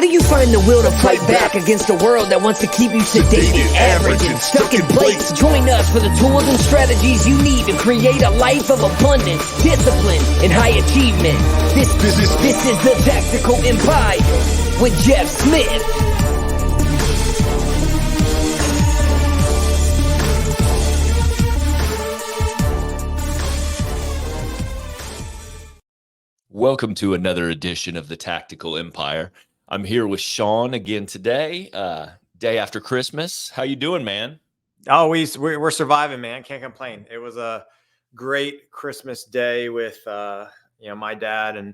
do you find the will to fight back against a world that wants to keep you sedated, average, and stuck in place? Join us for the tools and strategies you need to create a life of abundance, discipline, and high achievement. This is the Tactical Empire with Jeff Smith. Welcome to another edition of the Tactical Empire. I'm here with Sean again today, day after Christmas. How you doing, man? Oh, we're surviving, man. Can't complain. It was a great Christmas day with my dad and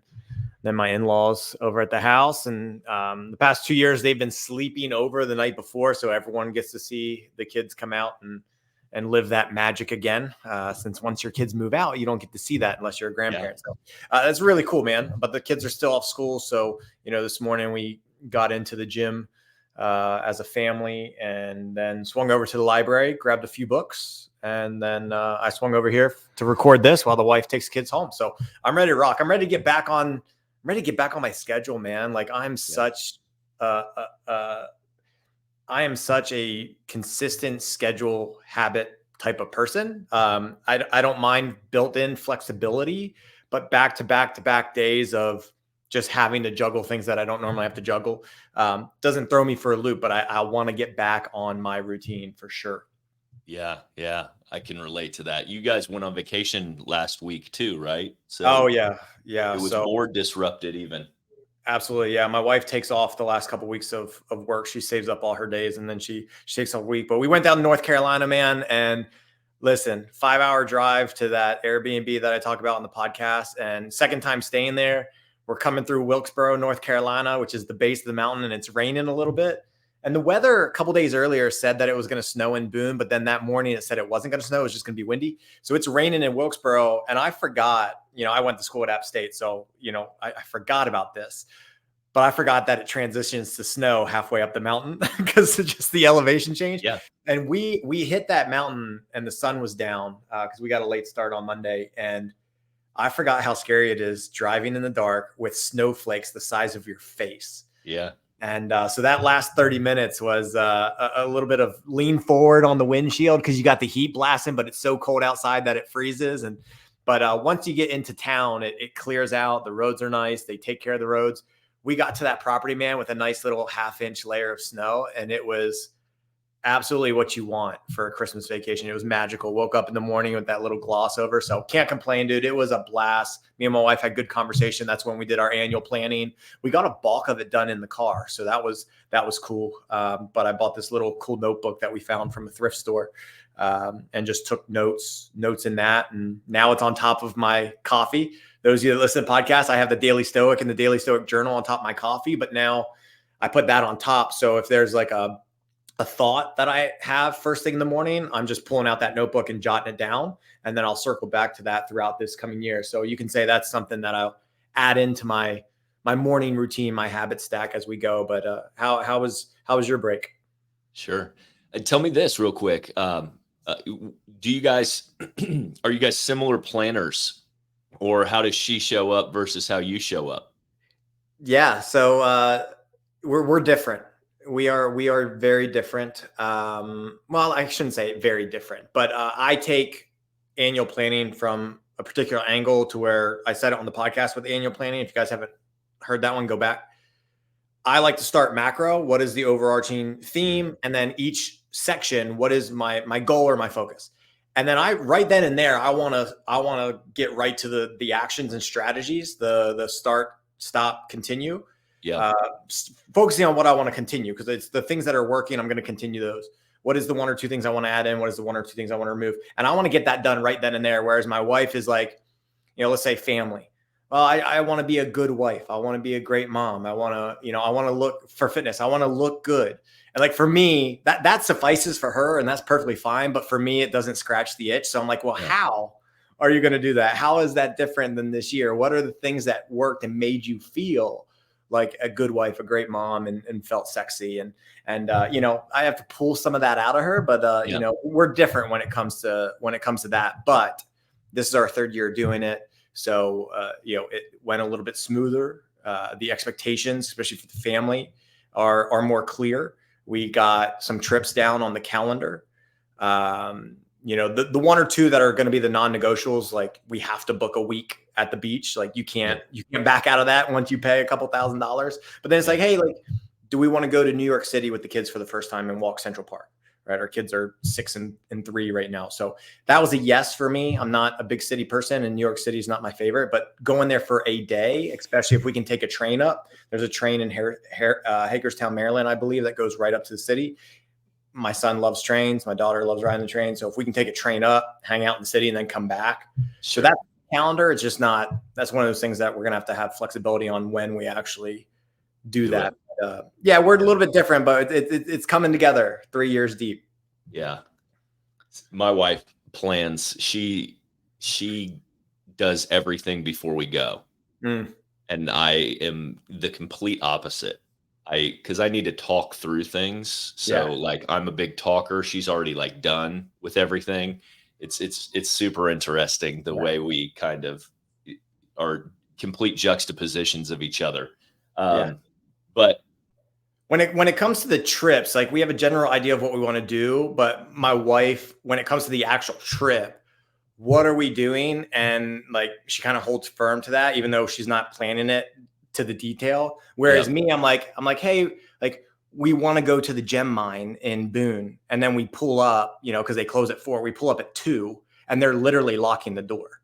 then my in-laws over at the house. And the past 2 years, they've been sleeping over the night before, so everyone gets to see the kids come out and live that magic again. Since once your kids move out, you don't get to see that unless you're a grandparent. Yeah. So that's really cool, man. But the kids are still off school. So, this morning we got into the gym as a family and then swung over to the library, grabbed a few books. And then I swung over here to record this while the wife takes kids home. So I'm ready to rock. I'm ready to get back on my schedule, man. Like I am such a consistent schedule habit type of person. I don't mind built-in flexibility, but back-to-back days of just having to juggle things that I don't normally have to juggle doesn't throw me for a loop, but I want to get back on my routine for sure. Yeah, I can relate to that. You guys went on vacation last week too, right? So oh, yeah. It was more disrupted even. Absolutely. Yeah. My wife takes off the last couple of weeks of work. She saves up all her days and then she takes a week. But we went down to North Carolina, man. And listen, 5-hour drive to that Airbnb that I talk about on the podcast. And second time staying there, we're coming through Wilkesboro, North Carolina, which is the base of the mountain, and it's raining a little bit. And the weather a couple days earlier said that it was going to snow in Boone, but then that morning it said it wasn't going to snow. It was just going to be windy. So it's raining in Wilkesboro. And I forgot, I went to school at App State. So, I forgot about this, but I forgot that it transitions to snow halfway up the mountain because of just the elevation change. Yeah. And we hit that mountain and the sun was down because we got a late start on Monday. And I forgot how scary it is driving in the dark with snowflakes the size of your face. Yeah. And so that last 30 minutes was a little bit of lean forward on the windshield because you got the heat blasting, but it's so cold outside that it freezes. But once you get into town, it clears out. The roads are nice. They take care of the roads. We got to that property, man, with a nice little 1/2-inch layer of snow. And it was absolutely what you want for a Christmas vacation. It was magical. Woke up in the morning with that little gloss over. So can't complain, dude. It was a blast. Me and my wife had good conversation. That's when we did our annual planning. We got a bulk of it done in the car. So that was cool. But I bought this little cool notebook that we found from a thrift store and just took notes in that. And now it's on top of my coffee. Those of you that listen to podcasts, I have the Daily Stoic and the Daily Stoic Journal on top of my coffee, but now I put that on top. So if there's like a thought that I have first thing in the morning, I'm just pulling out that notebook and jotting it down. And then I'll circle back to that throughout this coming year. So you can say that's something that I'll add into my morning routine, my habit stack as we go. But how was your break? Sure. Tell me this real quick. Do you guys, are you guys similar planners, or how does she show up versus how you show up? Yeah. So we're different. We are very different. Well, I shouldn't say very different, but I take annual planning from a particular angle to where I said it on the podcast with annual planning. If you guys haven't heard that one, go back. I like to start macro. What is the overarching theme? And then each section, what is my goal or my focus? And then right then and there, I want to get right to the actions and strategies, the start, stop, continue. Yeah. Focusing on what I want to continue, because it's the things that are working. I'm going to continue those. What is the 1 or 2 things I want to add in? What is the 1 or 2 things I want to remove? And I want to get that done right then and there. Whereas my wife is like, let's say family. Well, I want to be a good wife. I want to be a great mom. I want to, I want to look for fitness. I want to look good. And like for me, that suffices for her, and that's perfectly fine. But for me, it doesn't scratch the itch. So I'm like, well, How are you going to do that? How is that different than this year? What are the things that worked and made you feel like a good wife, a great mom, and felt sexy? And I have to pull some of that out of her, but we're different when it comes to that. But this is our 3rd year doing it. So, it went a little bit smoother the expectations, especially for the family, are more clear. We got some trips down on the calendar. The one or two that are going to be the non-negotiables, like we have to book a week at the beach. Like you can't back out of that once you pay a couple $1,000s. But then it's like, hey, like, do we want to go to New York City with the kids for the first time and walk Central Park? Right. Our kids are 6 and 3 right now. So that was a yes for me. I'm not a big city person, and New York City is not my favorite, but going there for a day, especially if we can take a train up, there's a train in Hagerstown, Maryland, I believe, that goes right up to the city. My son loves trains. My daughter loves riding the train. So if we can take a train up, hang out in the city, and then come back. So that calendar, it's just not, that's one of those things that we're going to have flexibility on when we actually do that. We're a little bit different, but it's coming together 3 years deep. Yeah. My wife plans, she does everything before we go. And I am the complete opposite. Cause I need to talk through things. So like, I'm a big talker. She's already like done with everything. It's super interesting the way we kind of are complete juxtapositions of each other. But when it comes to the trips, like we have a general idea of what we want to do, but my wife, when it comes to the actual trip, what are we doing? And like, she kind of holds firm to that, even though she's not planning it to the detail. Whereas me, I'm like, hey, like we want to go to the gem mine in Boone. And then we pull up, cause they close at 4, we pull up at 2 and they're literally locking the door.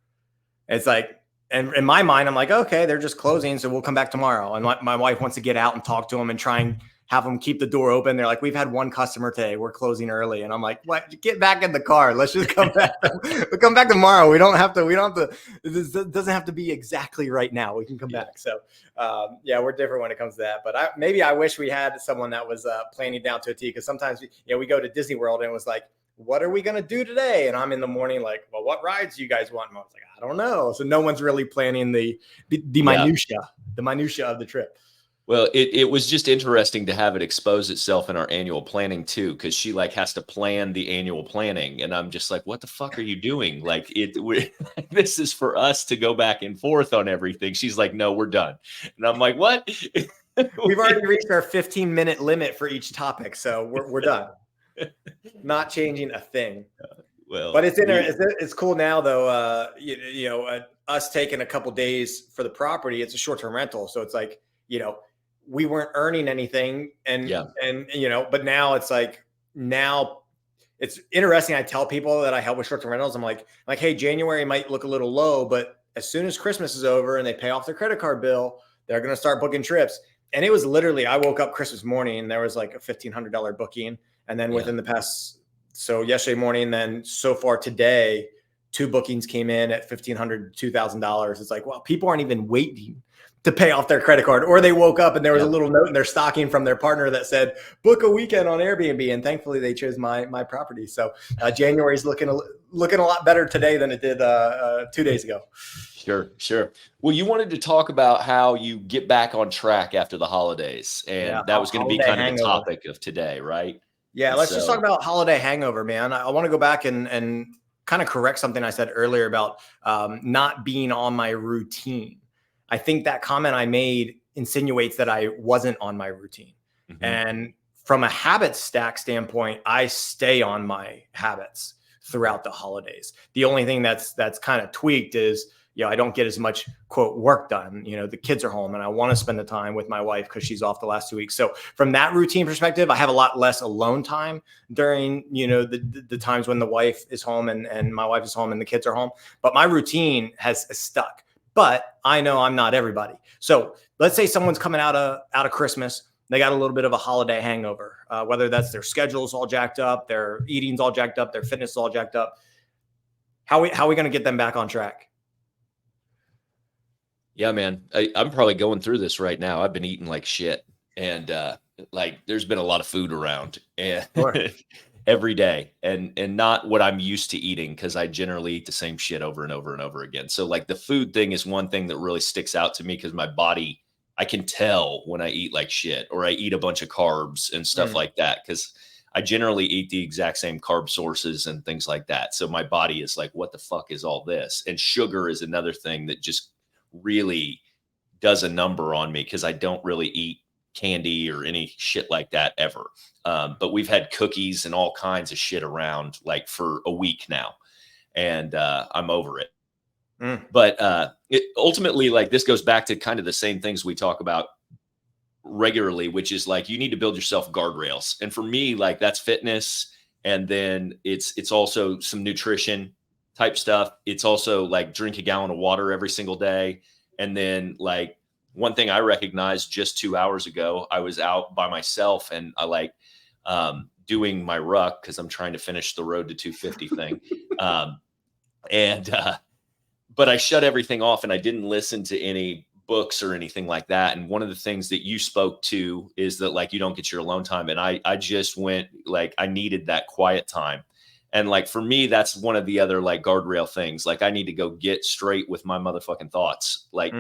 It's like, and in my mind, I'm like, okay, they're just closing. So we'll come back tomorrow. And my wife wants to get out and talk to them and try and have them keep the door open. They're like, we've had one customer today. We're closing early. And I'm like, what? Get back in the car. Let's just come back. We'll come back tomorrow. We don't have to, this doesn't have to be exactly right now. We can come back. So we're different when it comes to that. But maybe I wish we had someone that was planning down to a T, because sometimes we go to Disney World and it was like, what are we going to do today? And I'm in the morning like, well, what rides do you guys want? And I was like, I don't know. So no one's really planning the minutia of the trip. Well, it was just interesting to have it expose itself in our annual planning too, because she like has to plan the annual planning, and I'm just like, what the fuck are you doing? Like this is for us to go back and forth on everything. She's like, no, we're done, and I'm like, what? We've already reached our 15-minute limit for each topic, so we're done. Not changing a thing. Well, but it's cool now though. Us taking a couple days for the property, it's a short-term rental, so it's like we weren't earning anything, and but now it's like, now it's interesting. I tell people that I help with short-term rentals, I'm like, hey, January might look a little low, but as soon as Christmas is over and they pay off their credit card bill, they're going to start booking trips. And it was literally, I woke up Christmas morning and there was like a $1,500 booking. And then within the past, so yesterday morning, then so far today, 2 bookings came in at $1,500, $2,000. It's like, well, people aren't even waiting to pay off their credit card, or they woke up and there was a little note in their stocking from their partner that said, book a weekend on Airbnb. And thankfully they chose my property. So January's looking a lot better today than it did 2 days ago. Sure. Well, you wanted to talk about how you get back on track after the holidays, and that was going to be kind of the topic of today, right? Yeah, let's just talk about holiday hangover, man. I want to go back and kind of correct something I said earlier about not being on my routine. I think that comment I made insinuates that I wasn't on my routine. Mm-hmm. And from a habit stack standpoint, I stay on my habits throughout the holidays. The only thing that's kind of tweaked is, I don't get as much quote work done. The kids are home and I want to spend the time with my wife because she's off the last 2 weeks. So from that routine perspective, I have a lot less alone time during, the times when the wife is home and my wife is home and the kids are home. But my routine has stuck. But I know I'm not everybody. So let's say someone's coming out of Christmas. They got a little bit of a holiday hangover, whether that's their schedule's all jacked up, their eating's all jacked up, their fitness is all jacked up. How are we going to get them back on track? Yeah, man, I'm probably going through this right now. I've been eating like shit, and there's been a lot of food around, and every day, and not what I'm used to eating, because I generally eat the same shit over and over and over again. So like the food thing is one thing that really sticks out to me, because my body, I can tell when I eat like shit or I eat a bunch of carbs and stuff like that, because I generally eat the exact same carb sources and things like that. So my body is like, what the fuck is all this? And sugar is another thing that just really does a number on me because I don't really eat candy or any shit like that ever. But we've had cookies and all kinds of shit around like for a week now, and I'm over it. But ultimately, like, this goes back to kind of the same things we talk about regularly, which is like, you need to build yourself guardrails. And for me, like, that's fitness. And then it's also some nutrition type stuff. It's also like drink a gallon of water every single day. And then, like, one thing I recognized just 2 hours ago, I was out by myself and I like doing my ruck because I'm trying to finish the road to 250 thing. But I shut everything off and I didn't listen to any books or anything like that. And one of the things that you spoke to is that, like, you don't get your alone time. And I just went, like, I needed that quiet time. And like, for me, that's one of the other like guardrail things. Like, I need to go get straight with my motherfucking thoughts. Like,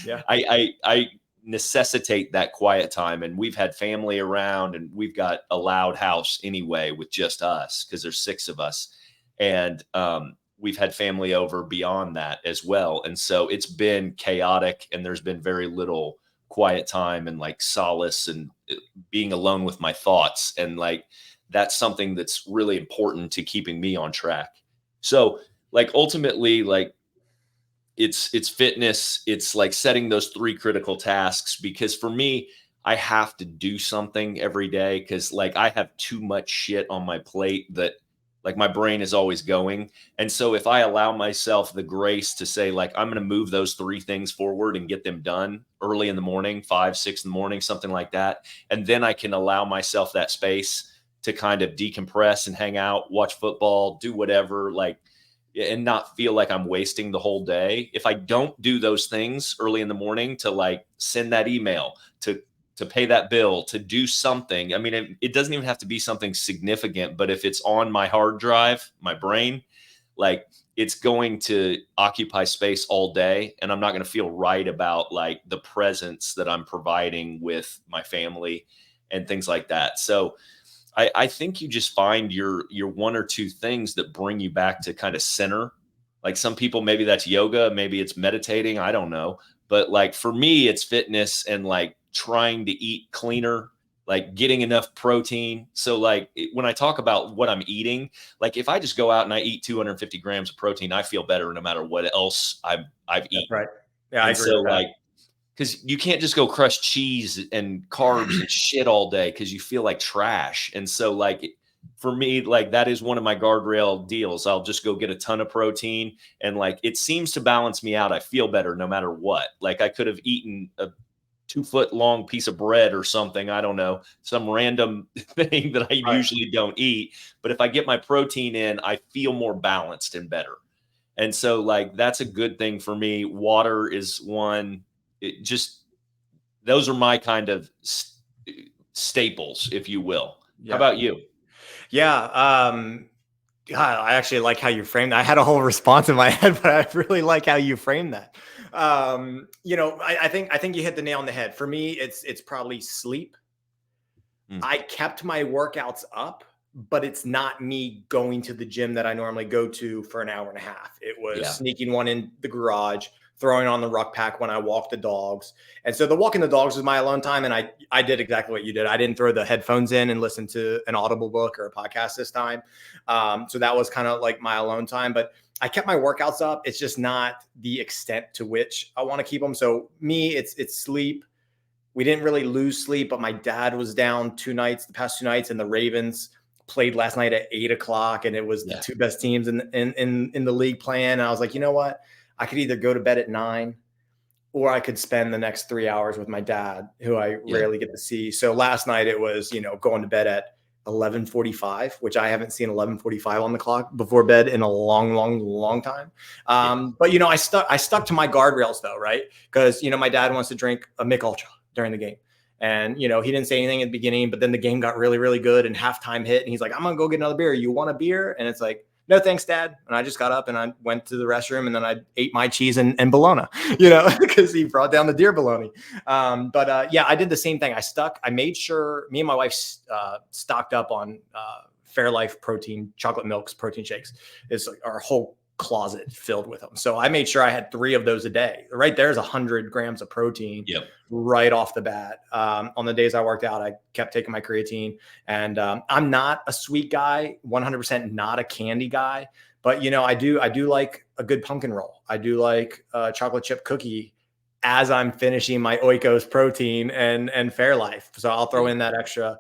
Yeah. I necessitate that quiet time. And we've had family around and we've got a loud house anyway with just us because there's 6 of us. And we've had family over beyond that as well. And so it's been chaotic and there's been very little quiet time and like solace and being alone with my thoughts. And like, that's something that's really important to keeping me on track. So like, ultimately, like, it's fitness. It's like setting those 3 critical tasks, because for me, I have to do something every day. Cause like, I have too much shit on my plate that, like, my brain is always going. And so if I allow myself the grace to say, like, I'm going to move those 3 things forward and get them done early in the morning, 5, 6 in the morning, something like that. And then I can allow myself that space to kind of decompress and hang out, watch football, do whatever, like, and not feel like I'm wasting the whole day. If I don't do those things early in the morning to like send that email, to pay that bill, to do something. I mean, it doesn't even have to be something significant, but if it's on my hard drive, my brain, like, it's going to occupy space all day. And I'm not going to feel right about like the presence that I'm providing with my family and things like that. So I think you just find your 1 or 2 things that bring you back to kind of center. Like, some people, maybe that's yoga, maybe it's meditating, I don't know. But like, for me, it's fitness and like trying to eat cleaner, like getting enough protein. So like, when I talk about what I'm eating, like, if I just go out and I eat 250 grams of protein, I feel better no matter what else I've That's eaten. right. Yeah, I And agree so with that. like, because you can't just go crush cheese and carbs and shit all day because you feel like trash. And so like, for me, like, that is one of my guardrail deals. I'll just go get a ton of protein and like, it seems to balance me out. I feel better no matter what. Like, I could have eaten a 2-foot long piece of bread or something. I don't know, some random thing that I Right. usually don't eat. But if I get my protein in, I feel more balanced and better. And so like, that's a good thing for me. Water is one. It just, those are my kind of staples, if you will. How Yeah. about you? Yeah. God, I actually like how you framed that. I had a whole response in my head, but I really like how you framed that. I think you hit the nail on the head. For me, it's probably sleep. I kept my workouts up, but it's not me going to the gym that I normally go to for an hour and a half. It was sneaking one in the garage, throwing on the ruck pack when I walk the dogs. And so the walking the dogs was my alone time. And I did exactly what you did. I didn't throw the headphones in and listen to an Audible book or a podcast this time. So that was kind of like my alone time, but I kept my workouts up. It's just not the extent to which I want to keep them. So me, it's sleep. We didn't really lose sleep, but my dad was down the past 2 nights, and the Ravens played last night at 8:00, and it was the 2 best teams in the league playing. And I was like, you know what? I could either go to bed at 9, or I could spend the next 3 hours with my dad, who I rarely get to see. So last night it was, going to bed at 11:45, which I haven't seen 11:45 on the clock before bed in a long, long, long time. But I stuck to my guardrails though, right? Because my dad wants to drink a Mick Ultra during the game. And, he didn't say anything at the beginning, but then the game got really, really good and halftime hit. And he's like, I'm going to go get another beer. You want a beer? And it's like, no, thanks, Dad. And I just got up and I went to the restroom, and then I ate my cheese and bologna, because he brought down the deer bologna. I did the same thing. I made sure me and my wife stocked up on Fairlife protein, chocolate milks, protein shakes. It's like our whole closet filled with them. So I made sure I had 3 of those a day. Right there's 100 grams of protein right off the bat. On the days I worked out, I kept taking my creatine. And I'm not a sweet guy, 100% not a candy guy. But, you know, I do like a good pumpkin roll. I do like a chocolate chip cookie as I'm finishing my Oikos protein and Fairlife. So I'll throw in that extra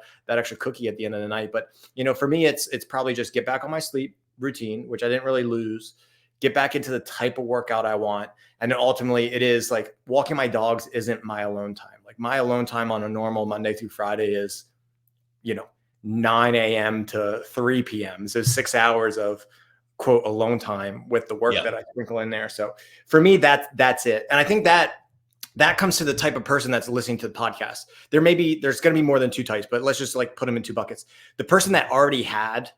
cookie at the end of the night. But, you know, for me, it's probably just get back on my sleep routine, which I didn't really lose, get back into the type of workout I want. And then ultimately it is like walking my dogs isn't my alone time. Like my alone time on a normal Monday through Friday is, you know, 9 a.m. to 3 p.m. So 6 hours of quote alone time with the work that I sprinkle in there. So for me, that's it. And I think that comes to the type of person that's listening to the podcast. There's going to be more than 2 types, but let's just like put them in 2 buckets. The person that already had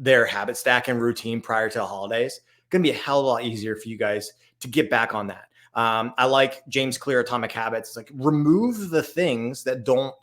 their habit stack and routine prior to the holidays, going to be a hell of a lot easier for you guys to get back on that. I like James Clear, Atomic Habits. It's like remove the things that don't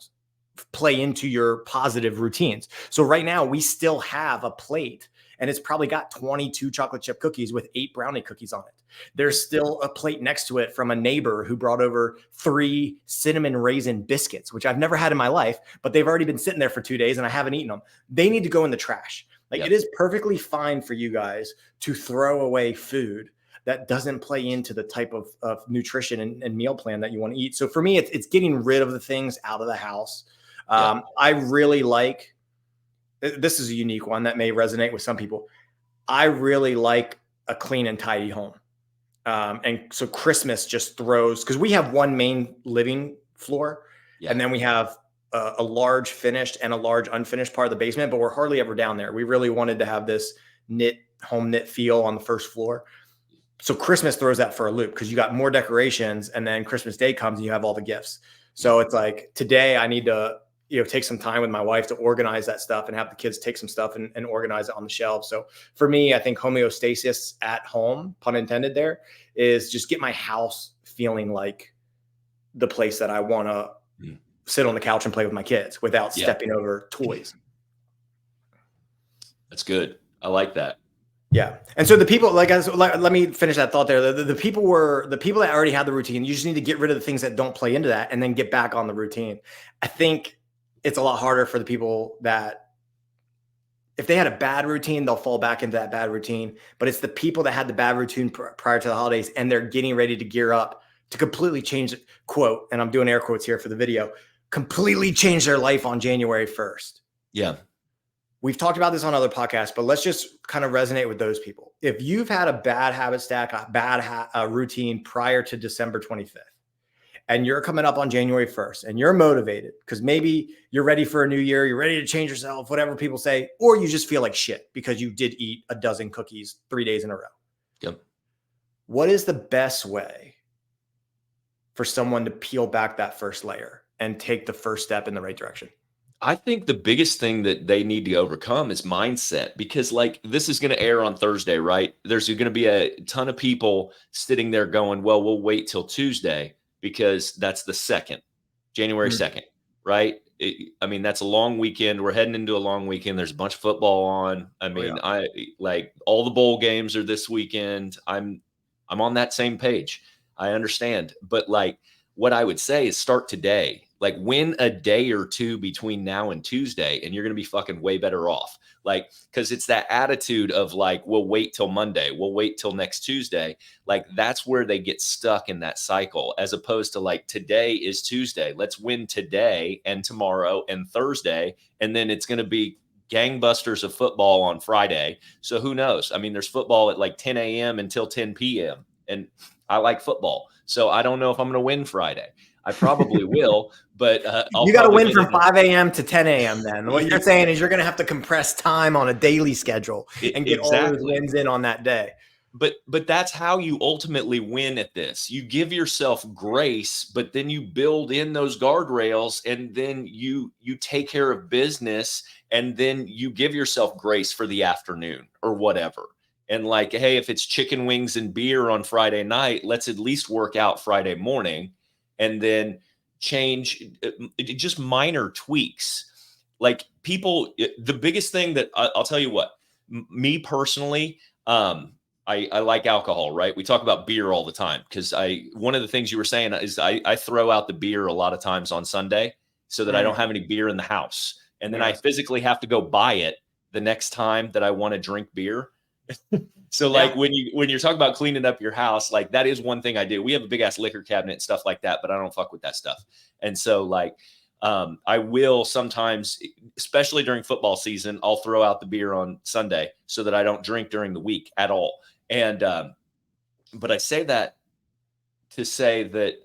play into your positive routines. So right now we still have a plate and it's probably got 22 chocolate chip cookies with 8 brownie cookies on it. There's still a plate next to it from a neighbor who brought over 3 cinnamon raisin biscuits, which I've never had in my life, but they've already been sitting there for 2 days and I haven't eaten them. They need to go in the trash. Like it is perfectly fine for you guys to throw away food that doesn't play into the type of nutrition and meal plan that you want to eat. So for me, it's getting rid of the things out of the house. I really like, this is a unique one that may resonate with some people. I really like a clean and tidy home. And so Christmas just throws, because we have one main living floor and then we have a large finished and a large unfinished part of the basement, but we're hardly ever down there. We really wanted to have this home knit feel on the first floor. So Christmas throws that for a loop because you got more decorations and then Christmas Day comes and you have all the gifts. So it's like today I need to, you know, take some time with my wife to organize that stuff and have the kids take some stuff and organize it on the shelf. So for me, I think homeostasis at home, pun intended there, is just get my house feeling like the place that I want to sit on the couch and play with my kids without stepping over toys. That's good. I like that. Yeah. And so the people, let me finish that thought there. The people that already had the routine. You just need to get rid of the things that don't play into that and then get back on the routine. I think it's a lot harder for the people that if they had a bad routine, they'll fall back into that bad routine. But it's the people that had the bad routine prior to the holidays and they're getting ready to gear up to completely change it, quote, and I'm doing air quotes here for the video, completely change their life on January 1st. Yeah. We've talked about this on other podcasts, but let's just kind of resonate with those people. If you've had a bad habit stack, a bad routine prior to December 25th, and you're coming up on January 1st and you're motivated because maybe you're ready for a new year, you're ready to change yourself, whatever people say, or you just feel like shit because you did eat a dozen cookies 3 days in a row. Yep. What is the best way for someone to peel back that first layer and take the first step in the right direction? I think the biggest thing that they need to overcome is mindset, because like this is going to air on Thursday, right? There's going to be a ton of people sitting there going, well, we'll wait till Tuesday because that's the 2nd, January 2nd, right? I mean, that's a long weekend. We're heading into a long weekend. There's a bunch of football on. I mean, I like all the bowl games are this weekend. I'm on that same page. I understand. But like what I would say is start today. Like win a day or 2 between now and Tuesday, and you're going to be fucking way better off. Like, because it's that attitude of like, we'll wait till Monday. We'll wait till next Tuesday. Like that's where they get stuck in that cycle, as opposed to like, today is Tuesday. Let's win today and tomorrow and Thursday. And then it's going to be gangbusters of football on Friday. So who knows? I mean, there's football at like 10 a.m. until 10 p.m. And I like football. So I don't know if I'm going to win Friday. I probably will, but you got to win from 5 a.m. to 10 a.m. Then what you're saying is you're going to have to compress time on a daily schedule and get all those wins in on that day. But that's how you ultimately win at this. You give yourself grace, but then you build in those guardrails, and then you take care of business, and then you give yourself grace for the afternoon or whatever. And like, hey, if it's chicken wings and beer on Friday night, let's at least work out Friday morning. And then change just minor tweaks. Like people, the biggest thing that I'll tell you what, me personally, I like alcohol, right? We talk about beer all the time because one of the things you were saying is I throw out the beer a lot of times on Sunday so that I don't have any beer in the house. And then I physically have to go buy it the next time that I want to drink beer. So like when you're talking about cleaning up your house, like that is one thing I do. We have a big ass liquor cabinet and stuff like that, but I don't fuck with that stuff. And so like I will sometimes, especially during football season, I'll throw out the beer on Sunday so that I don't drink during the week at all. And but I say that to say that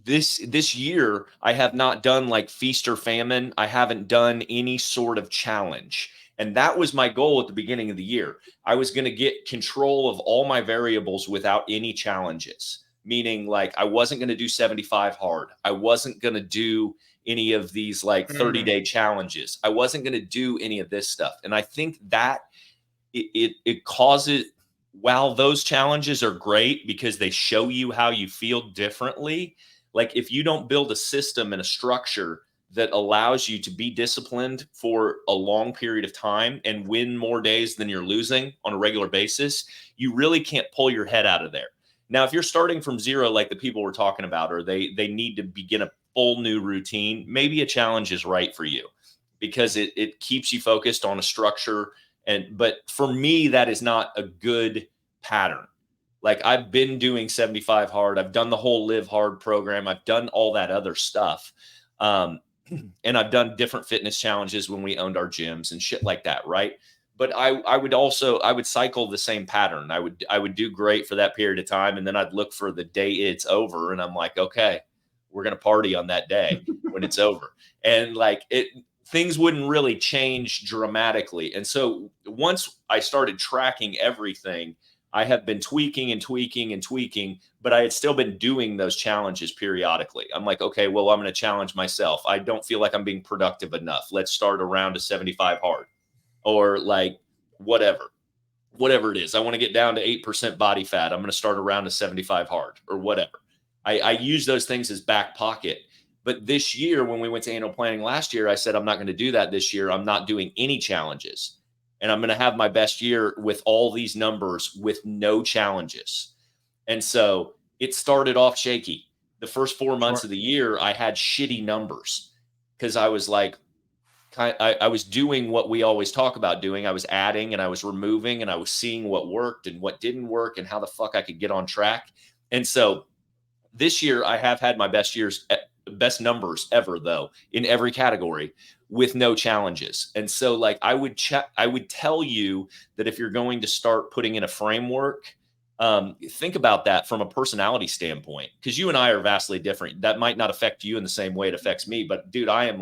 this year I have not done like feast or famine. I haven't done any sort of challenge. And that was my goal at the beginning of the year. I was going to get control of all my variables without any challenges, meaning like I wasn't going to do 75 hard. I wasn't going to do any of these like 30-day challenges. I wasn't going to do any of this stuff. And I think that it causes, while those challenges are great because they show you how you feel differently, like if you don't build a system and a structure that allows you to be disciplined for a long period of time and win more days than you're losing on a regular basis, you really can't pull your head out of there. Now, if you're starting from zero, like the people we're talking about, or they need to begin a full new routine, maybe a challenge is right for you because it keeps you focused on a structure. But for me, that is not a good pattern. Like I've been doing 75 hard. I've done the whole live hard program. I've done all that other stuff. And I've done different fitness challenges when we owned our gyms and shit like that. Right. But I would cycle the same pattern. I would do great for that period of time. And then I'd look for the day it's over. And I'm like, okay, we're going to party on that day when it's over. And like things wouldn't really change dramatically. And so once I started tracking everything, I have been tweaking and tweaking and tweaking, but I had still been doing those challenges periodically. I'm like, okay, well, I'm going to challenge myself. I don't feel like I'm being productive enough. Let's start around to 75 hard or like whatever it is. I want to get down to 8% body fat. I'm going to start around to 75 hard or whatever. I use those things as back pocket. But this year, when we went to annual planning last year, I said, I'm not going to do that this year. I'm not doing any challenges. And I'm going to have my best year with all these numbers with no challenges. And so it started off shaky. The first 4 months of the year, I had shitty numbers because I was like, I was doing what we always talk about doing. I was adding and I was removing and I was seeing what worked and what didn't work and how the fuck I could get on track. And so this year I have had my best numbers ever though, in every category with no challenges. And so like I would tell you that if you're going to start putting in a framework, think about that from a personality standpoint, because you and I are vastly different. That might not affect you in the same way it affects me, but dude, I've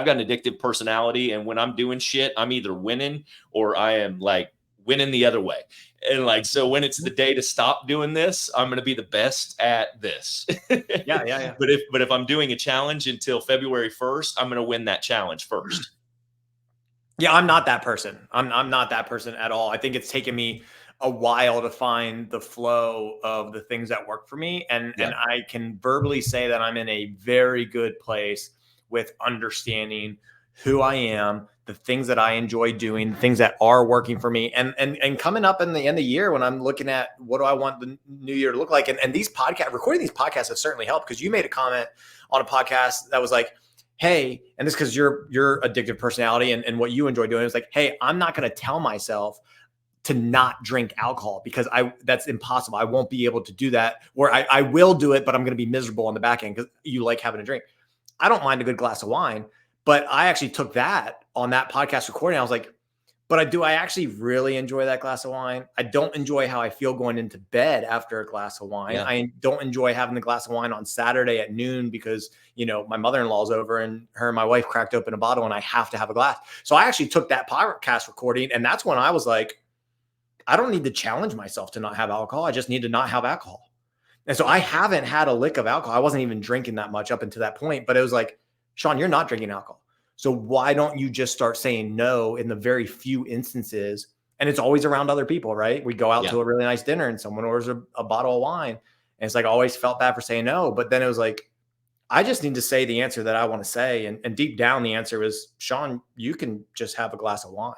got an addictive personality. And when I'm doing shit, I'm either winning or I am like winning the other way. And like, so when it's the day to stop doing this, I'm going to be the best at this. Yeah. But if I'm doing a challenge until February 1st, I'm going to win that challenge first. Yeah, I'm not that person. I'm not that person at all. I think it's taken me a while to find the flow of the things that work for me. And I can verbally say that I'm in a very good place with understanding who I am, the things that I enjoy doing, the things that are working for me. And coming up in the end of the year, when I'm looking at what do I want the new year to look like? And these recording these podcasts have certainly helped, because you made a comment on a podcast that was like, hey, and this because your addictive personality and what you enjoy doing is like, hey, I'm not going to tell myself to not drink alcohol because that's impossible. I won't be able to do that. Or I will do it, but I'm going to be miserable on the back end because you like having a drink. I don't mind a good glass of wine, but I actually took that on that podcast recording. I was like, but I actually really enjoy that glass of wine. I don't enjoy how I feel going into bed after a glass of wine. Yeah. I don't enjoy having the glass of wine on Saturday at noon because, my mother-in-law's over and her and my wife cracked open a bottle and I have to have a glass. So I actually took that podcast recording, and that's when I was like, I don't need to challenge myself to not have alcohol. I just need to not have alcohol. And so I haven't had a lick of alcohol. I wasn't even drinking that much up until that point, but it was like, Sean, you're not drinking alcohol. So why don't you just start saying no in the very few instances? And it's always around other people, right? We go out to a really nice dinner and someone orders a bottle of wine. And it's like, I always felt bad for saying no. But then it was like, I just need to say the answer that I want to say. And deep down, the answer was, Sean, you can just have a glass of wine.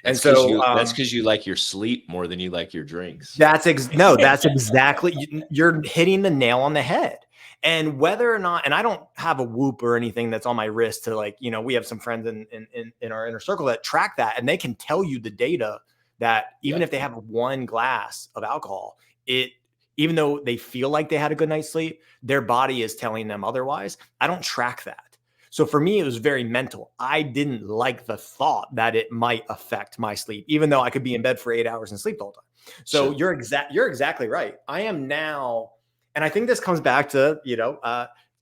And so that's because you like your sleep more than you like your drinks. That's exactly, you're hitting the nail on the head. And whether or not, and I don't have a Whoop or anything that's on my wrist to like, we have some friends in our inner circle that track that, and they can tell you the data that even if they have one glass of alcohol, even though they feel like they had a good night's sleep, their body is telling them otherwise. I don't track that. So for me, it was very mental. I didn't like the thought that it might affect my sleep, even though I could be in bed for 8 hours and sleep the whole time. So you're exactly right. I am now, and I think this comes back to,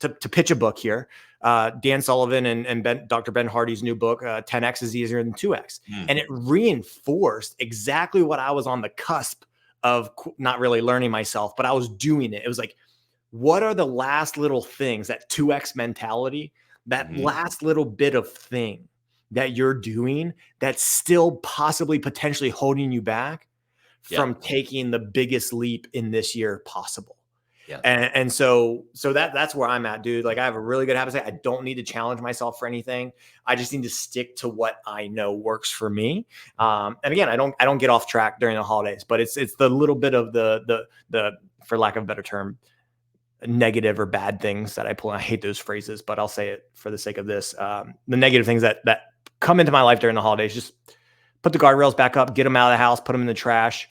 to pitch a book here. Dan Sullivan and Dr. Ben Hardy's new book, 10X is easier than 2X. And it reinforced exactly what I was on the cusp of not really learning myself, but I was doing it. It was like, what are the last little things, that 2X mentality, that last little bit of thing that you're doing that's still possibly potentially holding you back from taking the biggest leap in this year possible. Yeah. And so that's where I'm at, dude. Like, I have a really good habit. I don't need to challenge myself for anything. I just need to stick to what I know works for me. And again, I don't get off track during the holidays, but it's the little bit of the for lack of a better term, negative or bad things that I pull. I hate those phrases, but I'll say it for the sake of this. The negative things that come into my life during the holidays, just put the guardrails back up, get them out of the house, put them in the trash,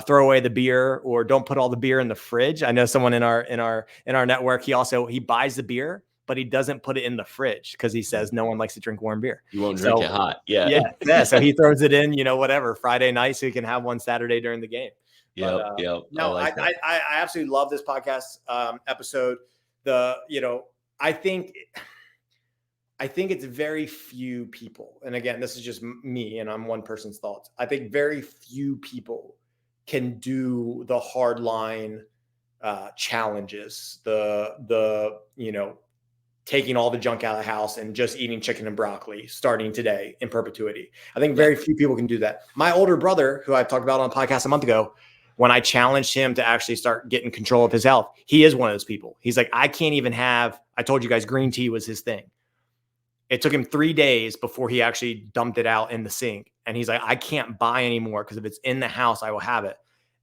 throw away the beer, or don't put all the beer in the fridge. I know someone in our network, he buys the beer, but he doesn't put it in the fridge because he says no one likes to drink warm beer. You won't drink it hot. Yeah. So he throws it in, whatever, Friday night, so he can have one Saturday during the game. Yeah. No, I absolutely love this podcast episode. I think it's very few people, and again, this is just me, and I'm one person's thoughts. I think very few people can do the hard line challenges, the taking all the junk out of the house and just eating chicken and broccoli starting today in perpetuity. I think very few people can do that. My older brother, who I talked about on a podcast a month ago, when I challenged him to actually start getting control of his health, he is one of those people. He's like, I can't even have, I told you guys green tea was his thing. It took him 3 days before he actually dumped it out in the sink. And he's like, I can't buy anymore because if it's in the house, I will have it.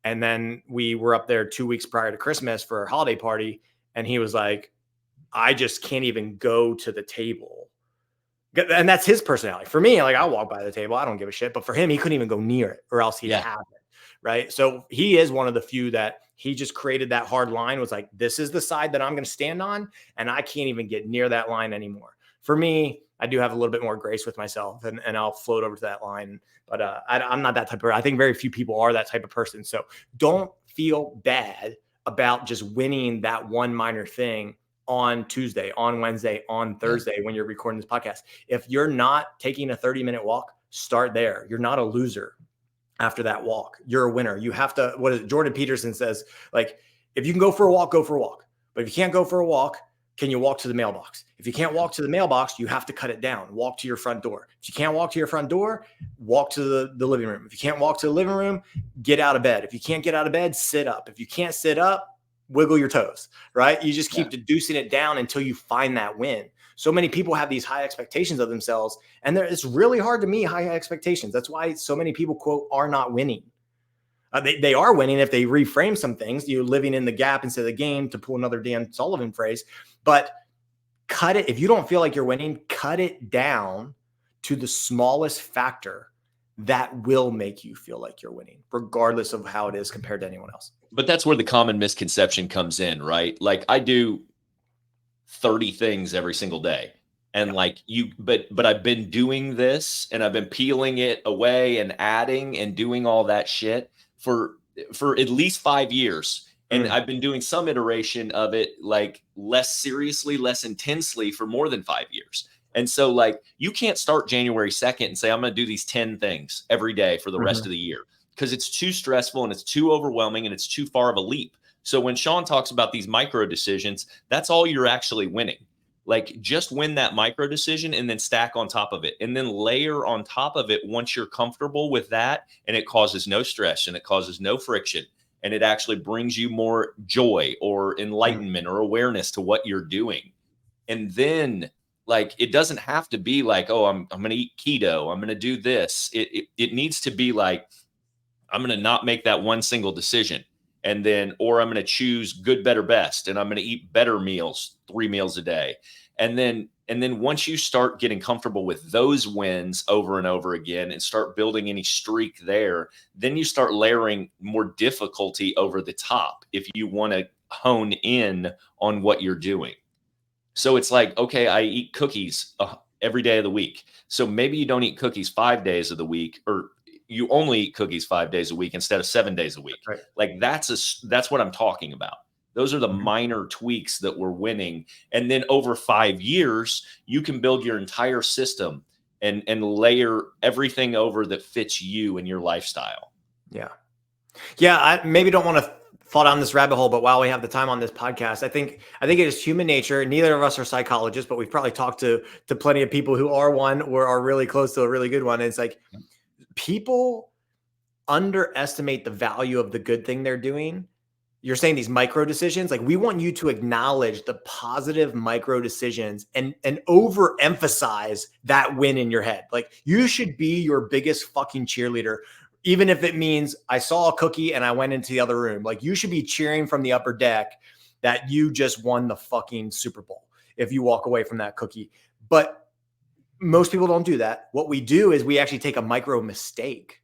And then we were up there 2 weeks prior to Christmas for a holiday party. And he was like, I just can't even go to the table. And that's his personality. For me, like, I'll walk by the table. I don't give a shit. But for him, he couldn't even go near it or else he'd have it. Right. So he is one of the few that he just created that hard line, was like, this is the side that I'm going to stand on. And I can't even get near that line anymore. For me, I do have a little bit more grace with myself, and I'll float over to that line. But I'm not that type of person. I think very few people are that type of person. So don't feel bad about just winning that one minor thing on Tuesday, on Wednesday, on Thursday when you're recording this podcast. If you're not taking a 30-minute walk, start there. You're not a loser after that walk. You're a winner. You have to, what is it? Jordan Peterson says, like, if you can go for a walk, go for a walk. But if you can't go for a walk, can you walk to the mailbox? If you can't walk to the mailbox, you have to cut it down. Walk to your front door. If you can't walk to your front door, walk to the living room. If you can't walk to the living room, get out of bed. If you can't get out of bed, sit up. If you can't sit up, wiggle your toes, right? You just keep deducing it down until you find that win. So many people have these high expectations of themselves, and it's really hard to meet high expectations. That's why so many people, quote, are not winning. They are winning if they reframe some things. You're living in the gap instead of the game, to pull another Dan Sullivan phrase. But cut it. If you don't feel like you're winning, cut it down to the smallest factor that will make you feel like you're winning, regardless of how it is compared to anyone else. But that's where the common misconception comes in, right? Like, I do 30 things every single day. And but I've been doing this, and I've been peeling it away and adding and doing all that shit for at least 5 years. And I've been doing some iteration of it, like, less seriously, less intensely, for more than 5 years. And so, like, you can't start January 2nd and say, I'm going to do these 10 things every day for the rest of the year, because it's too stressful and it's too overwhelming and it's too far of a leap. So when Sean talks about these micro decisions, that's all you're actually winning. Like, just win that micro decision and then stack on top of it, and then layer on top of it once you're comfortable with that, and it causes no stress and it causes no friction. And it actually brings you more joy or enlightenment or awareness to what you're doing. And then Like, it doesn't have to be like, oh, I'm going to eat keto. I'm going to do this. It needs to be like, I'm going to not make that one single decision. And then, or I'm going to choose good, better, best. And I'm going to eat better meals, 3 meals a day. And then once you start getting comfortable with those wins over and over again and start building any streak there, then you start layering more difficulty over the top if you want to hone in on what you're doing. So it's like, okay, I eat cookies every day of the week. So maybe you don't eat cookies 5 days of the week, or you only eat cookies 5 days a week instead of 7 days a week. Right. Like that's what I'm talking about. Those are the minor tweaks that we're winning. And then over 5 years, you can build your entire system and layer everything over that fits you and your lifestyle. Yeah. Yeah. I maybe don't want to fall down this rabbit hole, but while we have the time on this podcast, I think it is human nature. Neither of us are psychologists, but we've probably talked to plenty of people who are one or are really close to a really good one. And it's like people underestimate the value of the good thing they're doing. You're saying these micro decisions, like we want you to acknowledge the positive micro decisions and overemphasize that win in your head. Like you should be your biggest fucking cheerleader. Even if it means I saw a cookie and I went into the other room, like you should be cheering from the upper deck that you just won the fucking Super Bowl if you walk away from that cookie. But most people don't do that. What we do is we actually take a micro mistake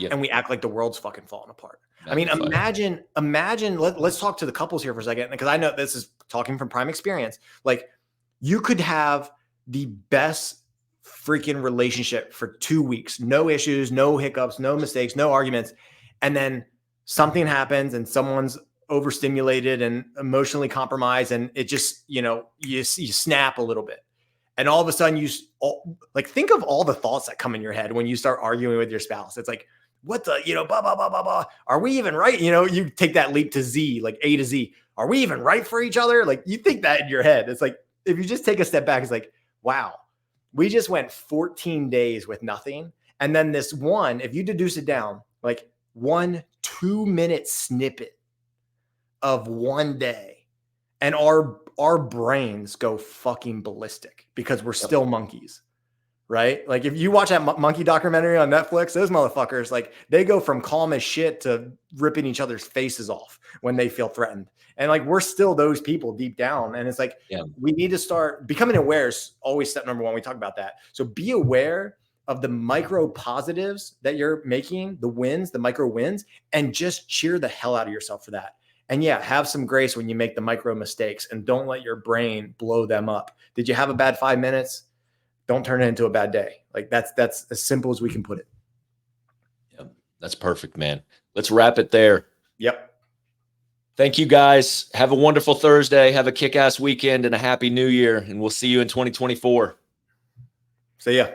and we act like the world's fucking falling apart. I mean, imagine, let's talk to the couples here for a second, because I know this is talking from prime experience. Like you could have the best freaking relationship for 2 weeks, no issues, no hiccups, no mistakes, no arguments. And then something happens and someone's overstimulated and emotionally compromised. And it just, you snap a little bit. And all of a sudden think of all the thoughts that come in your head when you start arguing with your spouse. It's like, what the, blah, blah, blah, blah, blah. Are we even right? You take that leap to Z, like A to Z. Are we even right for each other? Like you think that in your head. It's like, if you just take a step back, it's like, wow, we just went 14 days with nothing. And then this one, if you deduce it down, like 1 2-minute snippet of one day, and our brains go fucking ballistic because we're still monkeys. Right? Like if you watch that monkey documentary on Netflix, those motherfuckers, like they go from calm as shit to ripping each other's faces off when they feel threatened. And like, we're still those people deep down. And it's like, we need to start becoming aware is always step number one. We talk about that. So be aware of the micro positives that you're making, the wins, the micro wins, and just cheer the hell out of yourself for that. And have some grace when you make the micro mistakes and don't let your brain blow them up. Did you have a bad 5 minutes? Don't turn it into a bad day. Like that's as simple as we can put it. Yep. That's perfect, man. Let's wrap it there. Yep. Thank you guys. Have a wonderful Thursday. Have a kick-ass weekend and a happy new year. And we'll see you in 2024. See ya.